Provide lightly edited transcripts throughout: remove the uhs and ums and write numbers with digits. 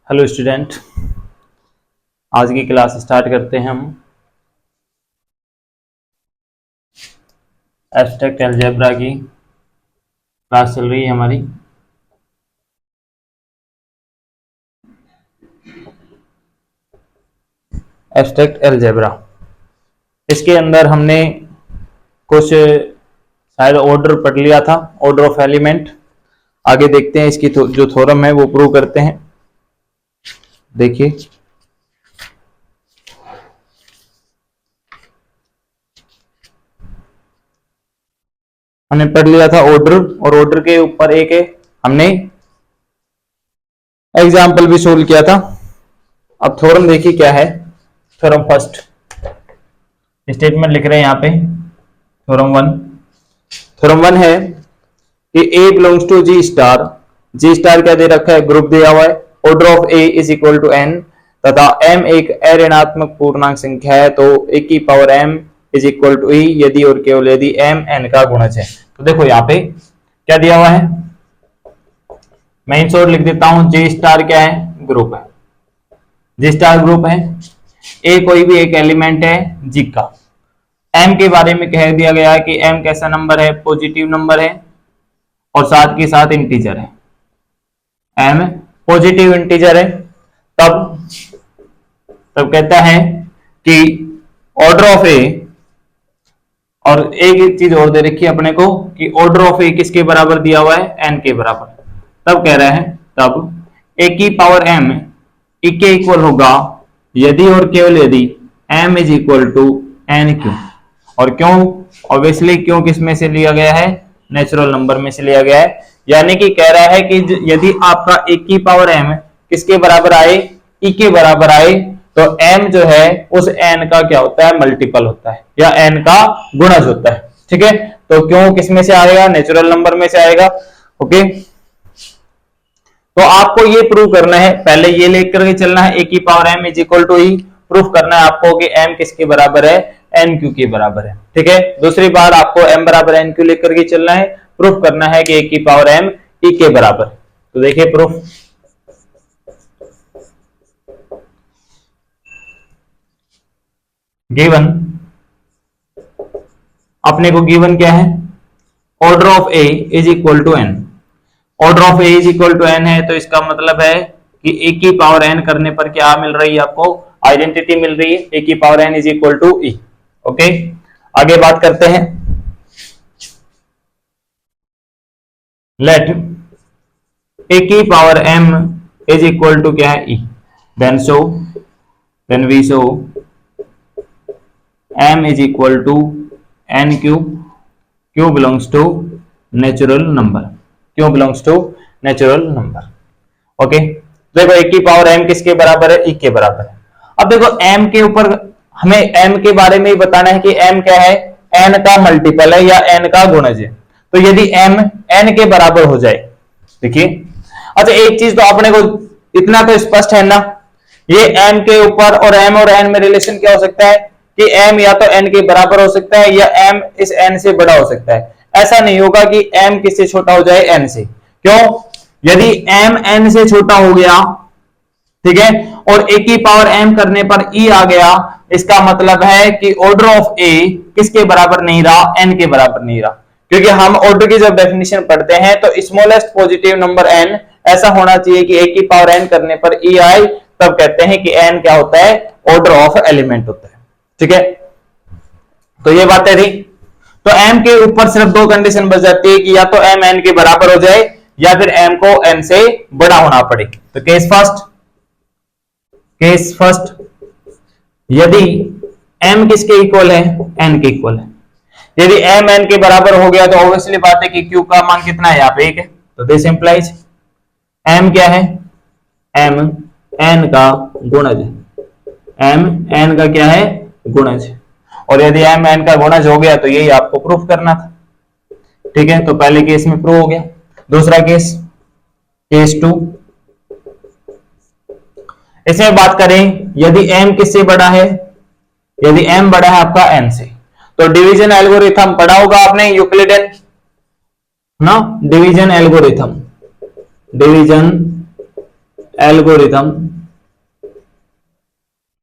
Hello student, आज की class start करते हैं हम। एब्स्ट्रैक्ट अलजेब्रा की क्लास चल रही है हमारी। एब्स्ट्रैक्ट अलजेब्रा, इसके अंदर हमने कुछ शायद ऑर्डर पढ़ लिया था, ऑर्डर ऑफ एलिमेंट। आगे देखते हैं इसकी जो थ्योरम है वो प्रूव करते हैं। देखिए, हमने पढ़ लिया था ऑर्डर, और ऑर्डर के ऊपर एक हमने एग्जाम्पल भी सोल्व किया था। अब थ्योरम देखिए क्या है। थ्योरम फर्स्ट स्टेटमेंट लिख रहे हैं यहाँ पे। थ्योरम वन है कि A belongs to G star. G star क्या दे रखा है? ग्रुप दिया हुआ है। Order of A is equal to N, तथा एम एक अऋणात्मक पूर्णांक संख्या है, तो ए की power M is equal to E यदि और केवल यदि एम एन का गुणज है। तो देखो यहाँ पे क्या दिया हुआ है, मैं इन शॉर्ट लिख देता हूं। जे स्टार क्या है? ग्रुप है। जे स्टार ग्रुप है। ए कोई भी एक एलिमेंट है जी का। एम के बारे में कह दिया गया है कि एम कैसा नंबर है? पॉजिटिव नंबर है, और साथ के साथ इंटीजर है। एम पॉजिटिव इंटीजर है। तब तब कहता है कि ऑर्डर ऑफ ए, और एक चीज और दे रखी है अपने को कि ऑर्डर ऑफ ए किसके बराबर दिया हुआ है? एन के बराबर। तब कह रहा है तब ए की पावर एम ई के इक्वल होगा यदि और केवल यदि M is equal to N Q. और क्यों? ऑब्वियसली क्यों किस में से लिया गया है? नेचुरल नंबर में से लिया गया है। यानी कि कह रहा है कि यदि आपका ए की पावर एम किसके बराबर आए? ई के बराबर आए, तो m जो है उस n का क्या होता है? मल्टीपल होता है, या n का गुणज होता है। ठीक है, तो क्यों किस में से आएगा? नेचुरल नंबर में से आएगा। ओके, तो आपको ये प्रूव करना है, पहले ये लेकर के चलना है, a की power m is equal to E. Proof करना है आपको कि m किसके बराबर है? एन क्यू के बराबर है। ठीक है, दूसरी बार आपको m बराबर एन क्यू लेकर के चलना है। प्रूफ करना है कि a की पावर m ई के बराबर। तो देखिए प्रूफ, गिवन, अपने को गिवन क्या है? Order of A is equal to N. Order of A is equal to N है, तो इसका मतलब है कि ए की पावर एन करने पर क्या मिल रही है आपको? आइडेंटिटी मिल रही है, ए की power N is equal to E. Okay, आगे बात करते हैं। लेट ए की power M is equal to क्या है? E. Then we show m is equal to n cube, q belongs to natural number, q belongs to natural number। Okay, देखो एक की पावर m किसके बराबर है? e के बराबर है। अब देखो m के ऊपर हमें m के बारे में ही बताना है कि m क्या है? n का मल्टीपल है या n का गुणज है। तो यदि m n के बराबर हो जाए, देखिए, अच्छा एक चीज तो अपने को इतना तो स्पष्ट है ना, ये m के ऊपर और n में रिलेशन क्या हो सकता है कि m या तो n के बराबर हो सकता है या m इस n से बड़ा हो सकता है। ऐसा नहीं होगा कि m किससे छोटा हो जाए? n से। क्यों? यदि m n से छोटा हो गया, ठीक है, और a की पावर m करने पर e आ गया, इसका मतलब है कि ऑर्डर ऑफ a किसके बराबर नहीं रहा? n के बराबर नहीं रहा। क्योंकि हम ऑर्डर की जब डेफिनेशन पढ़ते हैं तो स्मॉलेस्ट पॉजिटिव नंबर n ऐसा होना चाहिए कि a की पावर n करने पर e आए, तब कहते हैं कि n क्या होता है? ऑर्डर ऑफ एलिमेंट होता है। ठीक है, तो ये बातें थी। तो m के ऊपर सिर्फ दो कंडीशन बच जाती है कि या तो m n के बराबर हो जाए या फिर m को n से बड़ा होना पड़े। तो केस फर्स्ट, यदि m किसके इक्वल है? n के इक्वल है। यदि m n के बराबर हो गया तो ऑब्वियसली बात है कि q का मान कितना है? यहाँ पे 1 है। तो दिस इंप्लाइज m क्या है? m n का गुणज है। m n का क्या है? गुणज। और यदि m n का गुणज हो गया तो यही आपको प्रूफ करना था। ठीक है, तो पहले केस में प्रूव हो गया। दूसरा केस, केस 2, इसमें बात करें यदि m किससे बड़ा है? यदि m बड़ा है आपका n से, तो डिवीजन एल्गोरिथम पढ़ा होगा आपने, यूक्लिडियन ना, division algorithm, division algorithm,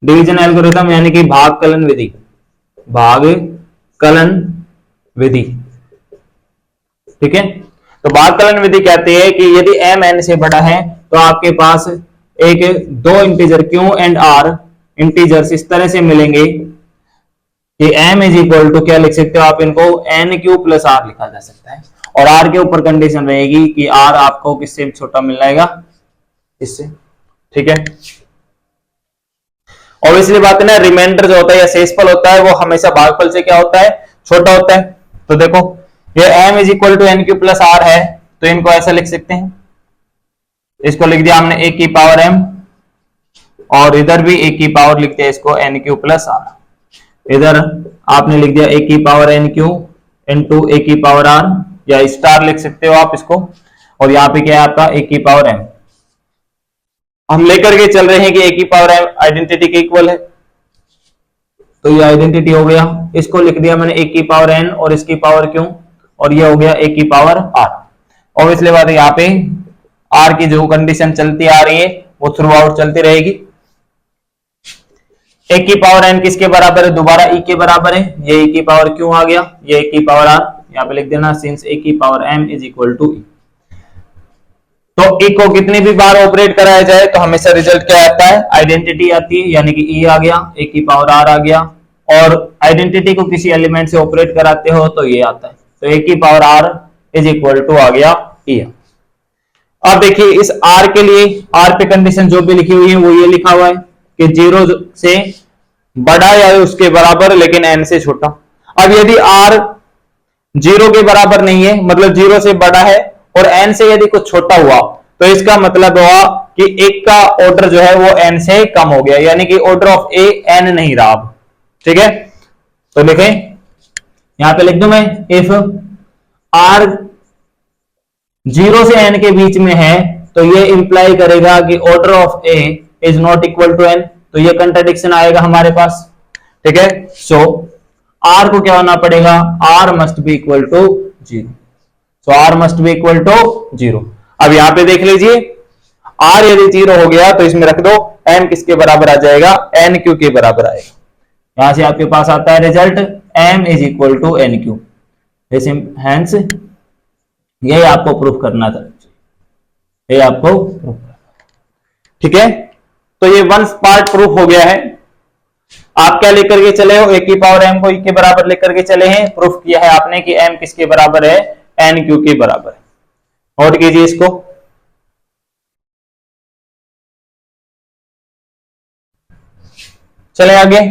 division algorithm यानी कि भाग कलन विधि, भाग कलन विधि। ठीक है, तो भाग कलन विधि कहती है कि यदि m n से बड़ा है तो आपके पास एक दो integer q and r integers इस तरह से मिलेंगे कि m इज इक्वल टू क्या लिख सकते हो आप इनको, एन क्यू प्लस आर लिखा जा सकता है। और r के ऊपर कंडीशन रहेगी कि r आपको किससे छोटा मिल जाएगा, इससे। ठीक है, ऑब्वियसली बात है ना, रिमाइंडर जो होता है या शेषफल होता है वो हमेशा भागफल से क्या होता है, छोटा होता है। तो देखो ये m is equal to N Q plus R है, तो इनको ऐसा लिख सकते हैं, इसको लिख दिया हमने a की पावर m, और इधर भी a की पावर लिखते हैं इसको एन क्यू प्लस आर। इधर आपने लिख दिया a की power N Q into a की पावर r, या स्टार लिख सकते हो आप इसको, और यहाँ पे क्या है आपका a की पावर m। हम लेकर के चल रहे हैं कि a की पावर m आइडेंटिटी के इक्वल है, तो ये आइडेंटिटी हो गया। इसको लिख दिया मैंने a की पावर n और इसकी पावर q, और ये हो गया a की पावर r। ऑब्वियसली बात है, यहाँ पे r की जो कंडीशन चलती आ रही है वो थ्रू आउट चलती रहेगी। a की पावर n किसके बराबर है, दोबारा e के बराबर है, ये a की पावर q आ गया, ये a की पावर r, यहाँ पे लिख देना सिंस a की power m is equal to e। तो e को कितनी भी बार ऑपरेट कराया जाए तो हमेशा रिजल्ट क्या आता है, आइडेंटिटी आती है, यानी कि e आ गया, a की पावर r आ गया, और आइडेंटिटी को किसी एलिमेंट से ऑपरेट कराते हो तो ये आता है, तो a की power r is equal to आ गया e। अब देखिए इस r के लिए, r पे कंडीशन जो भी लिखी हुई है वो ये लिखा हुआ है कि 0 से बड़ा या उसके बराबर लेकिन n से छोटा। अब यदि r 0 के बराबर नहीं है, मतलब 0 से बड़ा है, और n से यदि कुछ छोटा हुआ तो इसका मतलब हुआ कि एक का ऑर्डर जो है वो n से कम हो गया, यानी कि ऑर्डर ऑफ a n नहीं रहा। ठीक है, तो लिखें, यहां पे लिख दूं मैं, इफ r 0 से n के बीच में है तो ये इंप्लाई करेगा कि order of a is not equal to n, तो ये कंट्राडिक्शन आएगा हमारे पास। ठीक है, सो r को क्या होना पड़ेगा, r must be equal to 0, so r must be equal to 0। अब यहां पे देख लीजिए, r यदि 0 हो गया तो इसमें रख दो, m किसके बराबर आ जाएगा, n क्यू के बराबर आएगा। यहां से आपके पास आता है result m is equal to N Q. Hence यही आपको प्रूफ करना था, ये आपको प्रूफ करना। ठीक है, तो ये वन पार्ट प्रूफ हो गया है। आप क्या लेकर के चले हो, a की पावर m को e के बराबर लेकर के चले हैं, प्रूफ किया है आपने कि m किसके बराबर है, एन क्यू के बराबर है। नोट कीजिए इसको। चले आगे,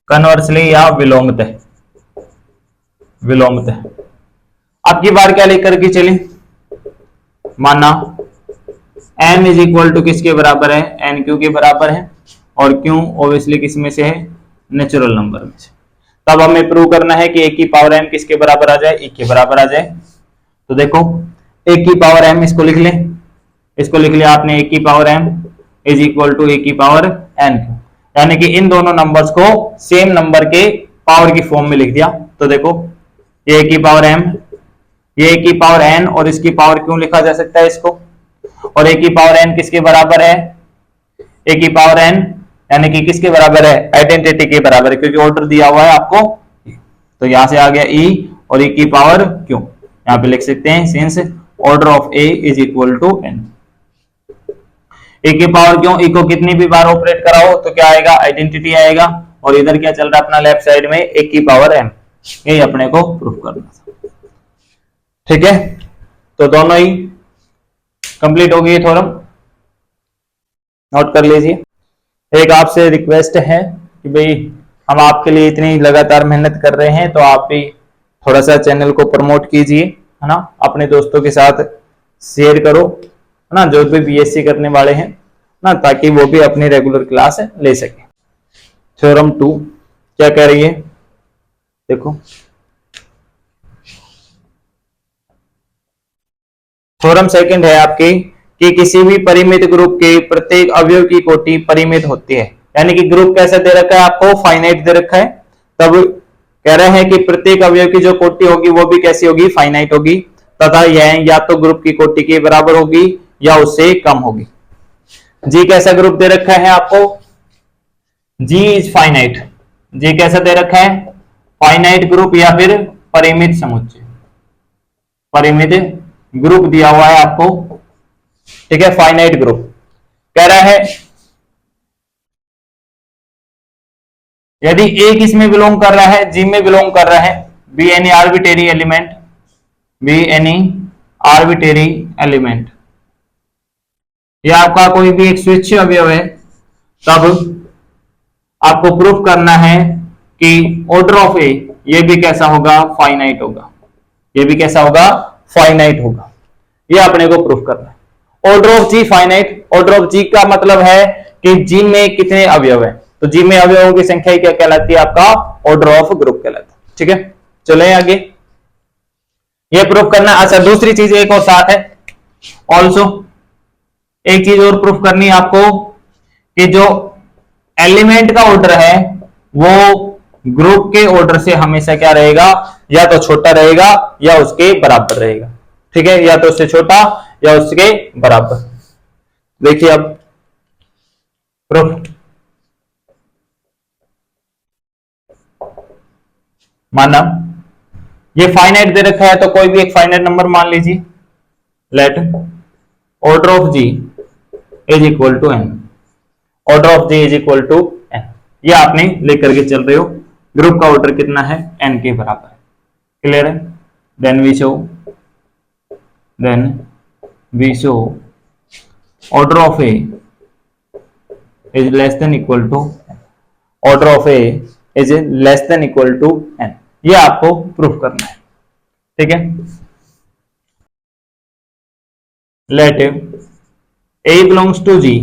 कन्वर्सली या विलोमतः, विलोमतः आपकी बार क्या लेकर के चले, माना m इज इक्वल टू किसके बराबर है, एन क्यू के बराबर है, और क्यू ऑब्वियसली किस में से है, नेचुरल नंबर में से। तब हमें प्रूव करना है कि a की पावर m किसके बराबर आ जाए, e के बराबर आ जाए। तो देखो a की पावर m, इसको लिख ले, इसको लिख लिया आपने, a की power m is equal to a की पावर n, यानी कि इन दोनों नंबर्स को सेम नंबर के पावर की फॉर्म में लिख दिया। तो देखो ये a की पावर m, ये a की पावर n, और इसकी पावर क्यों लिखा जा सकता है इसको, और a की पावर n किसके बराबर है, a की पावर n यानी कि किसके बराबर है, आइडेंटिटी के बराबर है, क्योंकि ऑर्डर दिया हुआ है आपको। तो यहां से आ गया e और e की पावर क्यों, यहां पे लिख सकते हैं since order of a is equal to n। A की पावर क्यों, e को कितनी भी बार ऑपरेट कराओ तो क्या आएगा, आइडेंटिटी आएगा। और इधर क्या चल रहा है अपना लेफ्ट साइड में, ए की पावर m, यही अपने को प्रूफ करना था। ठीक है, तो दोनों ही कंप्लीट हो गई थ्योरम, नोट कर लीजिए। एक आपसे रिक्वेस्ट है कि भाई हम आपके लिए इतनी लगातार मेहनत कर रहे हैं, तो आप भी थोड़ा सा चैनल को प्रमोट कीजिए, है ना, अपने दोस्तों के साथ शेयर करो, है ना, जो भी बीएससी करने वाले हैं ना, ताकि वो भी अपनी रेगुलर क्लास ले सके। थ्योरम 2 क्या कह रही है, देखो थ्योरम सेकंड है आपकी कि किसी भी परिमित ग्रुप के प्रत्येक अवयव की कोटि परिमित होती है। यानी कि ग्रुप कैसे दे रखा है आपको, फाइनाइट दे रखा है, तब कह रहे हैं कि प्रत्येक अवयव की जो कोटि होगी वो भी कैसी होगी, फाइनाइट होगी, तथा यह या तो ग्रुप की कोटि के बराबर होगी या उससे कम होगी। जी कैसा ग्रुप दे रखा है आपको, जी इज फाइनाइट, जी कैसा दे रखा है, फाइनाइट ग्रुप या फिर परिमित समुच्चय, परिमित ग्रुप दिया हुआ है आपको, ठीक है, फाइनाइट ग्रुप कह रहा है यदि ए किसमें बिलोंग कर रहा है, जी में बिलोंग कर रहा है, be any arbitrary element, be any arbitrary element, यह आपका कोई भी एक स्वेच्छ अवयव है, तब आपको प्रूफ करना है कि ऑर्डर ऑफ ए ये भी कैसा होगा, फाइनाइट होगा, ये भी कैसा होगा, फाइनाइट होगा, ये अपने को प्रूफ करना है। Order of G finite, order of G का मतलब है कि जी में कितने अवयव है, तो जी में अवयवों की संख्या क्या कहलाती है, आपका ऑर्डर ऑफ ग्रुप कहलाता है। ठीक है, चले आगे, ये प्रूफ करना। अच्छा, दूसरी चीज एक और साथ है, ऑल्सो एक चीज और प्रूफ करनी है आपको कि जो एलिमेंट का ऑर्डर है वो ग्रुप के ऑर्डर से हमेशा क्या रहेगा, या तो छोटा रहेगा या उसके बराबर रहेगा। ठीक है, या तो उससे छोटा या उसके बराबर। देखिए अब प्रूफ, माना ये फाइनाइट दे रखा है तो कोई भी एक फाइनाइट नंबर मान लीजिए, let order of G is equal to N, order of G is equal to N, ये आपने लेकर के चल रहे हो, ग्रुप का ऑर्डर कितना है, एन के बराबर है। क्लियर है, then we show order of A is less than equal to, order of A is less than equal to N, ये आपको प्रूफ करना है। ठीक है, let A belongs to G,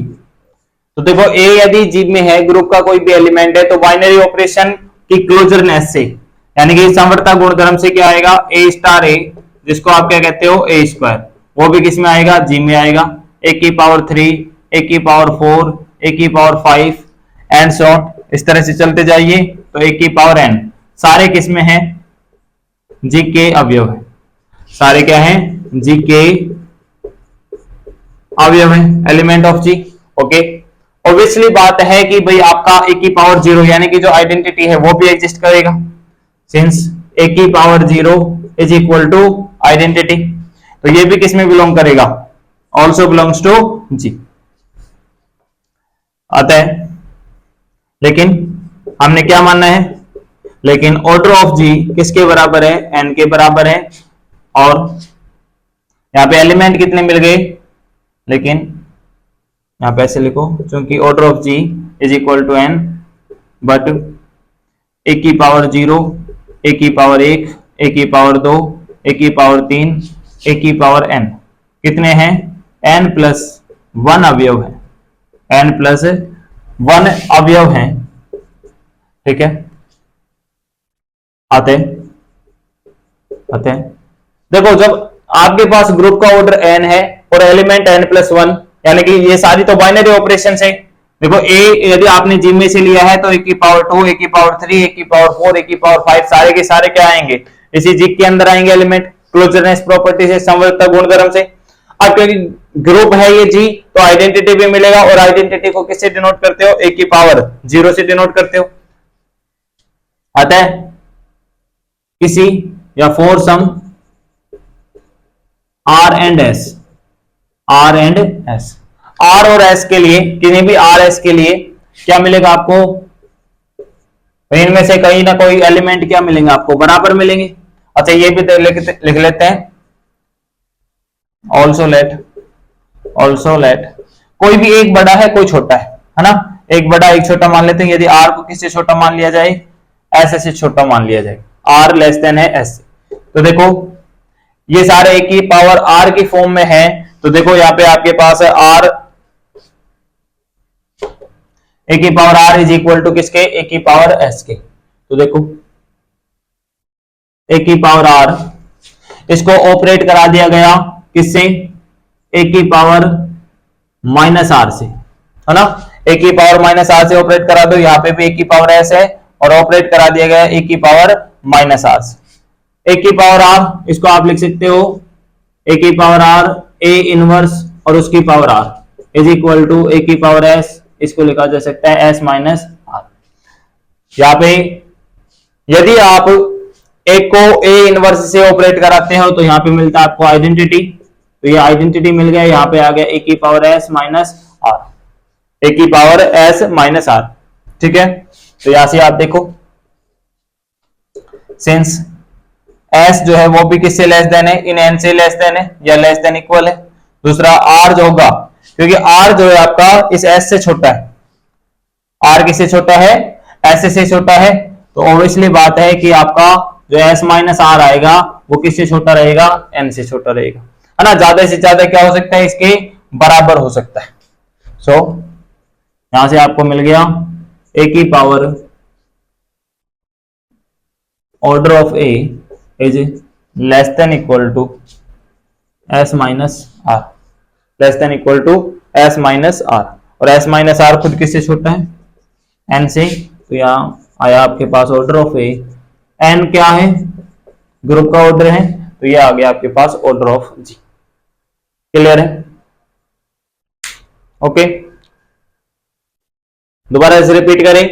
तो देखो ए यदि जी में है, ग्रुप का कोई भी एलिमेंट है, तो बाइनरी ऑपरेशन की क्लोजरनेस से, यानी कि समवर्तता गुणधर्म से क्या आएगा, ए स्टार ए, जिसको आप क्या कहते हो, ए स्क्वायर, वो भी किस में आएगा, जी में आएगा, ए की पावर 3, ए की पावर 4, ए की पावर 5 एंड सो ऑन, इस तरह से चलते जाइए, तो ए की पावर एन, सारे किस में है, जी के अवयव है, सारे क्या है, जी के अवयव है, element of G. Okay, obviously बात है कि भाई आपका ए की पावर 0 यानी कि जो आइडेंटिटी है वो भी एग्जिस्ट करेगा, सिंस ए की power 0 is equal to identity, तो ये भी किस में बिलोंग करेगा, ऑल्सो बिलोंग्स टू जी आता है। लेकिन हमने क्या मानना है, लेकिन ऑर्डर ऑफ जी किसके बराबर है, एन के बराबर है, और यहां पे एलिमेंट कितने मिल गए, लेकिन यहां पे ऐसे लिखो, क्योंकि order of G is equal to N, but A की पावर 0, ए की पावर 1, ए की पावर 2, ए की पावर 3, ए की पावर एन, कितने हैं, एन प्लस 1 अवयव है, एन प्लस 1 अवयव है। ठीक है, आते आते देखो, जब आपके पास ग्रुप का ऑर्डर एन है और एलिमेंट एन प्लस 1, यानी कि ये सारी तो बाइनरी ऑपरेशन है। देखो ए यदि आपने जी में से लिया है तो ए की पावर 2, ए की पावर 3, ए की पावर 4, ए की पावर 5, सारे के सारे क्या आएंगे, इसी जी के अंदर आएंगे एलिमेंट, क्लोजरनेस प्रॉपर्टी से, समवर्तता गुणधर्म से। अब क्योंकि ग्रुप है ये जी, तो आइडेंटिटी भी मिलेगा, और आइडेंटिटी को किससे डिनोट करते हो, ए की पावर 0 से डिनोट करते हो। आता है किसी या for some R and S, R and S, R और एस के लिए, किसी भी आर एस के लिए क्या मिलेगा आपको, इनमें से कहीं ना कोई एलिमेंट क्या मिलेंगे आपको, बराबर मिलेंगे। अच्छा, ये भी लिख लेते हैं, ऑल्सो लेट कोई भी एक बड़ा है कोई छोटा है ना, एक बड़ा एक छोटा मान लेते हैं। यदि आर को किससे छोटा मान लिया जाए, एस से छोटा मान लिया जाए, आर लेस देन है एस, तो देखो ये सारे ए की पावर आर की फॉर्म में है, तो देखो यहाँ पे आपके पास है आर, ए की power R is equal to किसके, ए की पावर एस के। तो देखो ए की पावर आर, इसको ऑपरेट करा दिया गया किससे, ए की पावर माइनस आर से, है ना। ए की पावर माइनस आर से ऑपरेट करा दो, यहाँ पे भी ए की पावर एस है और ऑपरेट करा दिया गया ए की पावर माइनस आर से। ए की पावर आर इसको आप लिख सकते हो ए की पावर आर ए इनवर्स और उसकी power R is equal to A की पावर एस, इसको लिखा जा सकता है एस माइनस आर। यहां पे यदि आप एक को ए इनवर्स से ऑपरेट कराते हो तो यहां पे मिलता है आपको आइडेंटिटी, तो ये आइडेंटिटी मिल गया, यहां पे आ गया ए की power S minus are, A की पावर एस माइनस आर, ठीक है। तो यहां से आप देखो सिंस एस जो है वो भी किससे लेस देन है, इन एन से लेस देन है या लेस देन इक्वल है। दूसरा आर जो होगा, क्योंकि आर जो है आपका इस एस से छोटा है, आर किससे छोटा है, एस से छोटा है, तो ऑब्वियसली बात है कि आपका जो एस माइनस आर आएगा वो किससे छोटा रहेगा, एन से छोटा रहेगा, है ना। ज्यादा से ज्यादा क्या हो सकता है, इसके बराबर हो सकता है। सो यहां से आपको मिल गया ए की power order of A is less than equal to S minus R, less than equal to S minus R, और एस माइनस आर खुद किससे छोटा है, एन से। तो यहां आया आपके पास ऑर्डर ऑफ ए, एन क्या है, ग्रुप का ऑर्डर है, तो ये आ गया आपके पास ऑर्डर ऑफ जी। क्लियर है, ओके। दोबारा इसे रिपीट करें,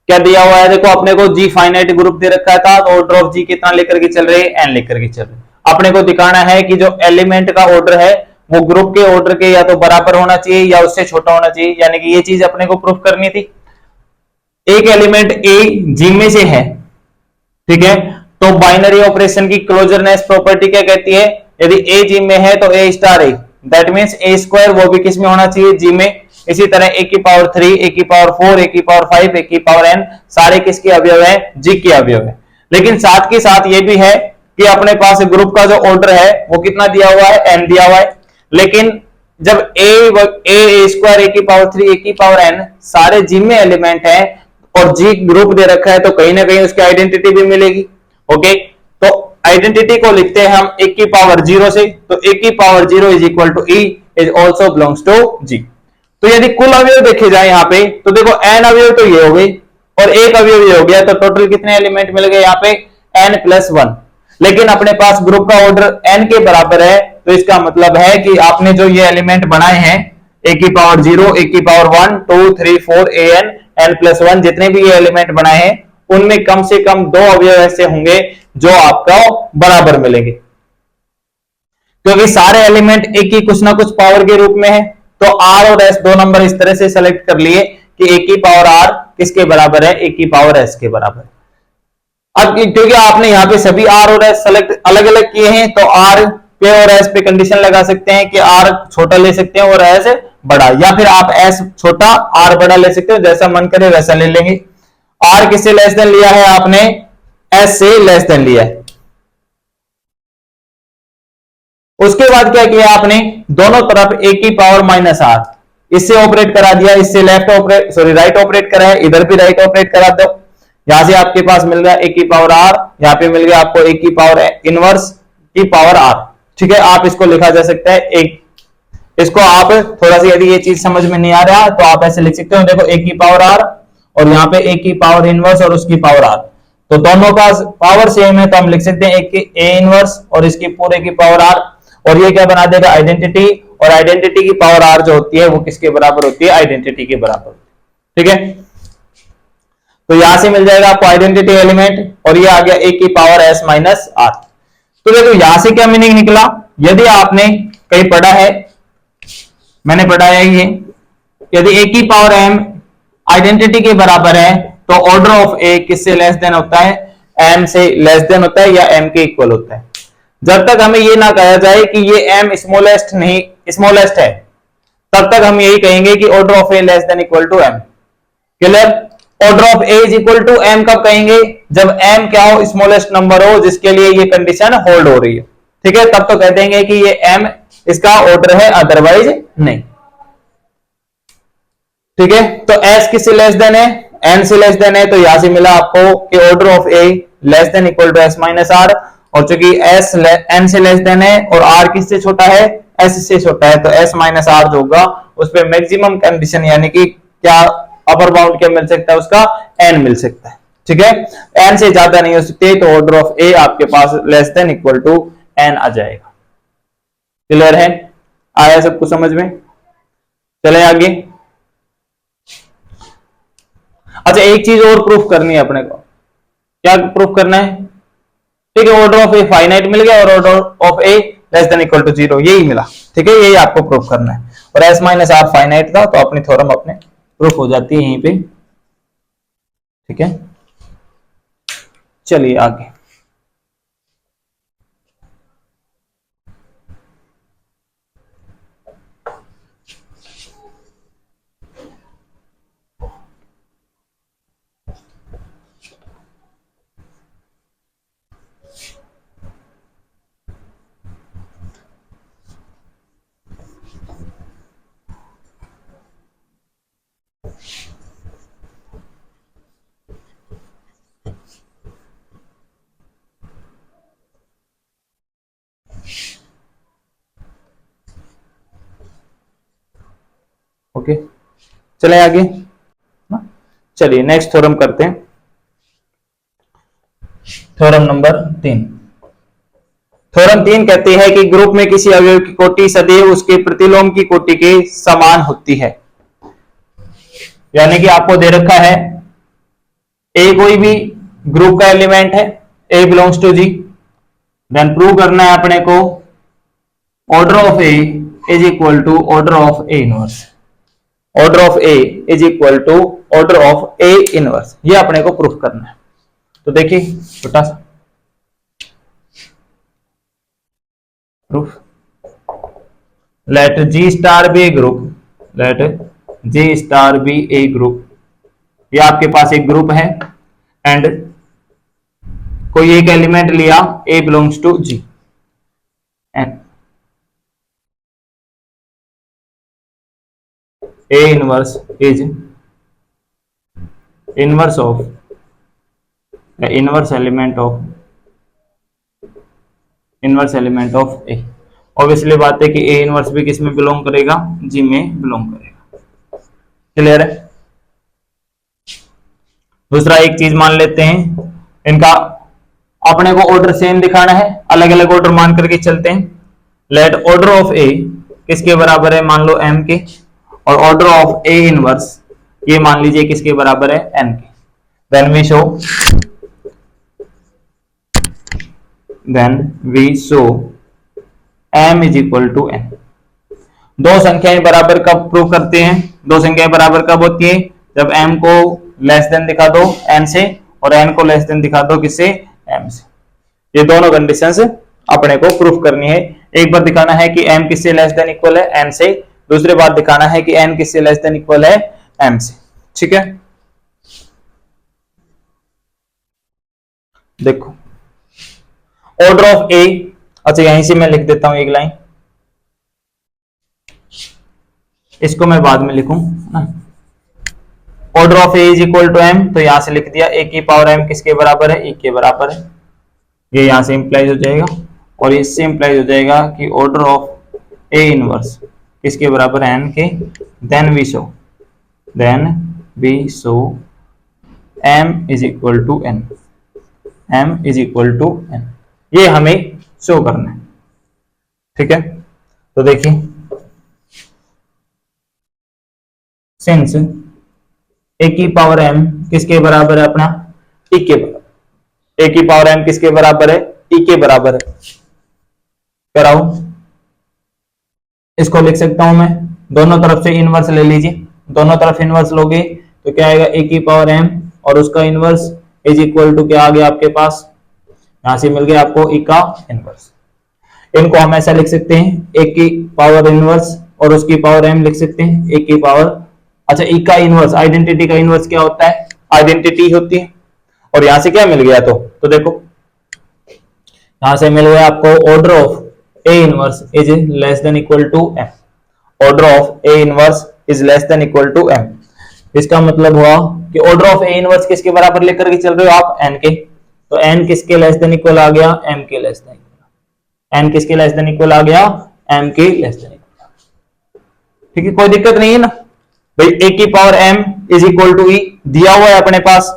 क्या दिया हुआ है, देखो अपने को जी फाइनाइट ग्रुप दे रखा था, तो ऑर्डर ऑफ जी कितना लेकर के चल रहे हैं, एन लेकर के चल रहे हैं। अपने को दिखाना है कि जो एलिमेंट का ऑर्डर है वो ग्रुप के ऑर्डर के या तो बराबर होना चाहिए या उससे छोटा होना चाहिए, यानी कि ये चीज अपने को प्रूफ करनी थी। एक एलिमेंट ए जी में से है, ठीक है, तो बाइनरी ऑपरेशन की क्लोजरनेस प्रॉपर्टी क्या कहती है, यदि ए जी में है तो A star A, that means A square वो भी किस में होना चाहिए, जी में। इसी तरह ए की पावर 3, ए की पावर 4, ए की पावर 5, ए की पावर एन, सारे किसके अवयव है, जी के अवयव है। लेकिन साथ के साथ ये भी है कि अपने पास ग्रुप का जो ऑर्डर है वो कितना दिया हुआ है, एन दिया हुआ है। लेकिन जब ए स्क्वायर, ए की पावर 3, ए की पावर एन सारे जी में एलिमेंट है और जी ग्रुप दे रखा है, तो कहीं ना कहीं उसकी आइडेंटिटी भी मिलेगी। ओके, तो आइडेंटिटी को लिखते हैं हम ए की पावर 0 से, तो ए की power 0 is equal to E is also belongs to G. तो यदि कुल अवयव देखे जाए यहाँ पे, तो देखो एन अवयव तो ये हो गए और एक अवयव ये हो गया, तो टोटल कितने एलिमेंट मिल गए यहाँ पे, एन प्लस 1। लेकिन अपने पास ग्रुप का ऑर्डर एन के बराबर है, तो इसका मतलब है कि आपने जो ये एलिमेंट बनाए हैं ए की पावर 0, ए की पावर 1, 2, 3, 4, एन, एन प्लस 1, जितने भी ये एलिमेंट बनाए हैं उनमें कम से कम 2 अवयव ऐसे होंगे जो आपको बराबर मिलेंगे, क्योंकि सारे एलिमेंट एक की कुछ ना कुछ पावर के रूप में है। तो आर और एस 2 नंबर इस तरह से सेलेक्ट कर लिए कि ए की पावर आर किसके बराबर है, ए की पावर एस के बराबर। अब क्योंकि आपने यहाँ पे सभी आर और एस सेलेक्ट अलग अलग किए हैं, तो आर पे और एस पे कंडीशन लगा सकते हैं कि आर छोटा ले सकते हैं और एस बड़ा, या फिर आप एस छोटा आर बड़ा ले सकते हो, जैसा मन करे वैसा ले लेंगे। आर किससे लेस देन लिया है आपने, एस से लेस देन लिया है। उसके बाद क्या किया आपने, दोनों तरफ ए की पावर माइनस आर, इससे ऑपरेट करा दिया, इससे लेफ्ट ऑपरेट राइट ऑपरेट करा है, इधर भी राइट ऑपरेट करा दो। यहां से आपके पास मिल गया ए की पावर आर, यहां पे मिल गया आपको ए की पावर इनवर्स की पावर आर, ठीक है। आप इसको लिखा जा सकता है एक, इसको आप थोड़ा सा यदि ये चीज समझ में नहीं आ रहा तो आप ऐसे लिख सकते हो, देखो ए की पावर आर और यहाँ पे ए की पावर इनवर्स और उसकी पावर आर, तो दोनों का पावर सेम है, तो हम लिख सकते हैं ए इनवर्स और इसकी पूरे की पावर आर, और ये क्या बना देगा, आइडेंटिटी, और आइडेंटिटी की पावर आर जो होती है वो किसके बराबर होती है, आइडेंटिटी के बराबर, ठीक है। तो यहां से मिल जाएगा आपको आइडेंटिटी एलिमेंट, और ये आ गया ए की पावर एस माइनस आर। तो देखो यहां से क्या मीनिंग निकला, यदि आपने कहीं पढ़ा है, मैंने पढ़ा है ये, यदि ए की पावर एम आइडेंटिटी के बराबर है तो ऑर्डर ऑफ ए किससे लेस देन होता है, एम से लेस देन होता है या एम के इक्वल होता है। जब तक हमें ये ना कहा जाए कि ये एम स्मॉलेस्ट नहीं स्मॉलेस्ट है, तब तक हम यही कहेंगे कि order of A less than equal to M. Clear, order of A is equal to M कब कहेंगे, जब एम क्या हो, स्मॉलेस्ट नंबर हो जिसके लिए ये कंडीशन होल्ड हो रही है, ठीक है, तब तो कह देंगे कि ये m इसका ऑर्डर है, अदरवाइज नहीं। ठीक है, तो s किससे लेस देन है, n से लेस देन है, तो यहां से मिला आपको कि order of a less than equal to s minus R, और चूंकि s n से लेस देन है और r किससे छोटा है, s से छोटा है, तो s माइनस आर जो होगा उस पर मैक्सिमम कंडीशन यानी कि क्या अपर बाउंड क्या मिल सकता है उसका, n मिल सकता है। ठीक है, n से ज्यादा नहीं हो सकते, तो ऑर्डर ऑफ a आपके पास less than equal to n आ जाएगा। क्लियर है, आया सबको समझ में? चले आगे। अच्छा, एक चीज और प्रूफ करनी है अपने को, क्या प्रूफ करना है? ठीक है, ऑर्डर ऑफ ए फाइनाइट मिल गया और order of A less than equal to 0, यही मिला। ठीक है, यही आपको प्रूफ करना है, और एस माइनस आर फाइनाइट था, तो अपनी थ्योरम अपने प्रूफ हो जाती है यहीं पे। ठीक है, चलिए आगे। ओके, चले आगे। चलिए नेक्स्ट थ्योरम करते हैं, थ्योरम नंबर 3। थ्योरम 3 कहती है कि ग्रुप में किसी अवयव की कोटि सदैव उसके प्रतिलोम की कोटि के समान होती है। यानी कि आपको दे रखा है ए कोई भी ग्रुप का एलिमेंट है, A belongs to G, then prove करना है अपने को order of A is equal to order of A inverse. Order of A is equal to order of A inverse, ये अपने को प्रूफ करना है। तो देखिए छोटा सा प्रूफ, लेट जी स्टार बी ए ग्रुप, लेट जी स्टार बी ए ग्रुप, ये आपके पास एक ग्रुप है एंड कोई एक एलिमेंट लिया A belongs to G, and A inverse is inverse of the inverse element of A। Obviously बात है कि A इनवर्स भी किस में बिलोंग करेगा, G में बिलोंग करेगा। क्लियर है? दूसरा एक चीज मान लेते हैं, इनका अपने को ऑर्डर सेम दिखाना है, अलग अलग ऑर्डर मान करके चलते हैं। लेट ऑर्डर ऑफ A किसके बराबर है, मान लो M के, और ऑर्डर ऑफ ए इनवर्स ये मान लीजिए किसके बराबर है, n के। Then we show m is equal to n। दो संख्याएं बराबर कब प्रूव करते हैं, दो संख्याएं बराबर कब होती है, जब m को लेस देन दिखा दो n से और n को लेस देन दिखा दो किससे, m से। ये दोनों कंडीशंस अपने को प्रूफ करनी है। एक बार दिखाना है कि m किससे लेस देन इक्वल है, n से, दूसरी बात दिखाना है कि n किससे लेस देन इक्वल है, m से। ठीक है, देखो ऑर्डर ऑफ ए, अच्छा यहीं से मैं लिख देता हूं एक लाइन, इसको मैं बाद में लिखूं ना। Order of A is equal to m, तो यहां से लिख दिया a की पावर m किसके बराबर है, e के बराबर है। ये यहां से इंप्लाइज हो जाएगा, और इससे इंप्लाइज हो जाएगा कि ऑर्डर ऑफ ए इनवर्स किसके बराबर है, n के। Then we show m is equal to n, m is equal to n, ये हमें शो करना है। ठीक है, तो देखिए सिंस a की पावर m किसके बराबर है, अपना e के बराबर। a की पावर m किसके बराबर है, e के बराबर है। कराओ, इसको लिख सकता हूं मैं, दोनों तरफ से इनवर्स ले लीजिए, दोनों तरफ इनवर्स लोगे तो क्या आएगा, a की पावर m और उसका इनवर्स इज इक्वल टू क्या आ गया आपके पास, यहां से मिल गया आपको e का इनवर्स। इनको हम ऐसा लिख सकते हैं, a की पावर इनवर्स और उसकी पावर m लिख सकते हैं, a की पावर, अच्छा e का इनवर्स, आइडेंटिटी का इनवर्स क्या होता है, आइडेंटिटी होती है, और यहां से क्या मिल गया, तो देखो यहां से मिल गया आपको order of A inverse is less than equal to M. Order of A inverse is less than equal to M. इसका मतलब हुआ कि ऑर्डर ऑफ ए इनवर्स किसके बराबर लेकर के चल रहे हो आप, एन के। तो एन किसके लेस देन इक्वल आ गया, एम के लेस देन इक्वल। एन किसके लेस देन इक्वल आ गया, एम के लेस देन इक्वल। ठीक है, कोई दिक्कत नहीं है ना भाई। ए की power M is equal to E दिया हुआ है अपने पास,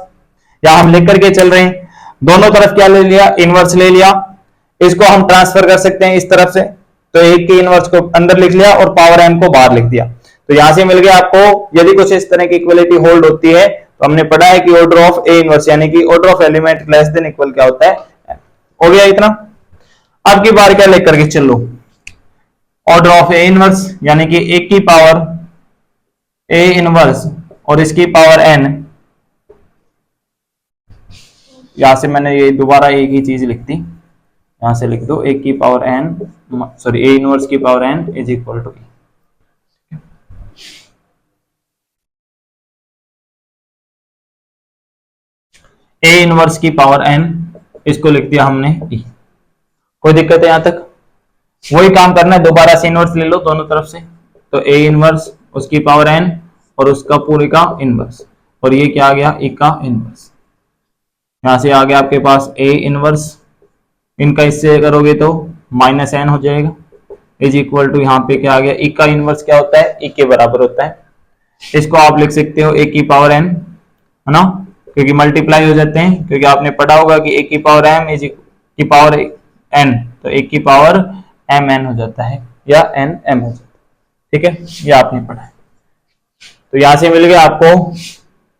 या हम लेकर के चल रहे हैं। दोनों तरफ क्या ले लिया, इनवर्स ले लिया। इसको हम ट्रांसफर कर सकते हैं इस तरफ से, तो एक के इनवर्स को अंदर लिख लिया और पावर एम को बाहर लिख दिया। तो यहां से मिल गया आपको, यदि कुछ इस तरह की इक्वलिटी होल्ड होती है तो हमने पढ़ा है कि ऑर्डर ऑफ ए इनवर्स यानी कि order of element less than equal क्या होता है, हो गया इतना। अब की बार क्या लेकर के चलो, ऑर्डर ऑफ ए इनवर्स यानी कि एक की पावर ए इनवर्स और इसकी पावर एन। यहां से मैंने ये दोबारा एक ही चीज लिख दी, यहां से लिख दो एक की power N, sorry A inverse की power N is equal to A inverse की पावर एन, इसको लिख दिया हमने ई। कोई दिक्कत है यहां तक? वही काम करना है, दोबारा से इनवर्स ले लो दोनों तरफ से। तो ए इनवर्स उसकी पावर एन और उसका पूरी का इनवर्स, और ये क्या आ गया, ई का इनवर्स। यहां से आ गया आपके पास ए इनवर्स, इनका इससे करोगे तो माइनस एन हो जाएगा, इज इक्वल टू यहाँ पे क्या आ गया, ई का इनवर्स क्या होता है, ई के बराबर होता है। इसको आप लिख सकते हो ए की पावर एन, है ना, क्योंकि मल्टीप्लाई हो जाते हैं, क्योंकि आपने पढ़ा होगा कि ए की पावर एम इज की पावर एन, तो ए की पावर एम एन हो जाता है या एन एम हो जाता है। ठीक है, ये आपने पढ़ा है। तो यहां से मिल गया आपको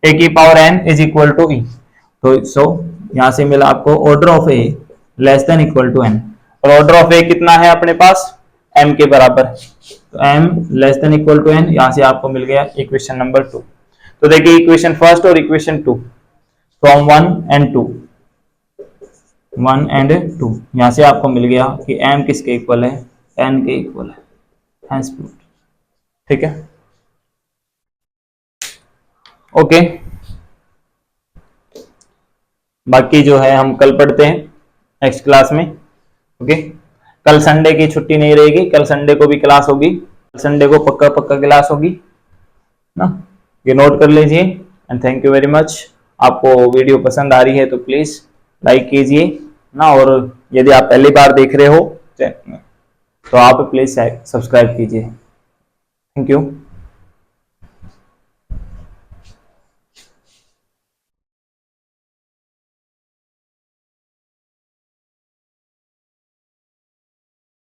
ए की power N is equal to E. तो सो यहां से मिला आपको order of A less than equal to N, और ऑर्डर ऑफ ए कितना है अपने पास, एम के बराबर। तो M less than equal to N, यहां से आपको मिल गया इक्वेशन नंबर 2। तो देखिए इक्वेशन फर्स्ट और इक्वेशन 2 फ्रॉम 1 and 2, 1 and 2, यहां से आपको मिल गया कि m किसके इक्वल है, n के इक्वल है, हेंस प्रूव्ड। ठीक है, ओके। बाकी जो है हम कल पढ़ते हैं नेक्स्ट क्लास में। ओके, कल संडे की छुट्टी नहीं रहेगी, कल संडे को भी क्लास होगी, संडे को पक्का पक्का क्लास होगी ना, ये नोट कर लीजिए। And thank you very much. आपको वीडियो पसंद आ रही है तो प्लीज लाइक कीजिए ना, और यदि आप पहली बार देख रहे हो तो आप प्लीज सब्सक्राइब कीजिए। Thank you.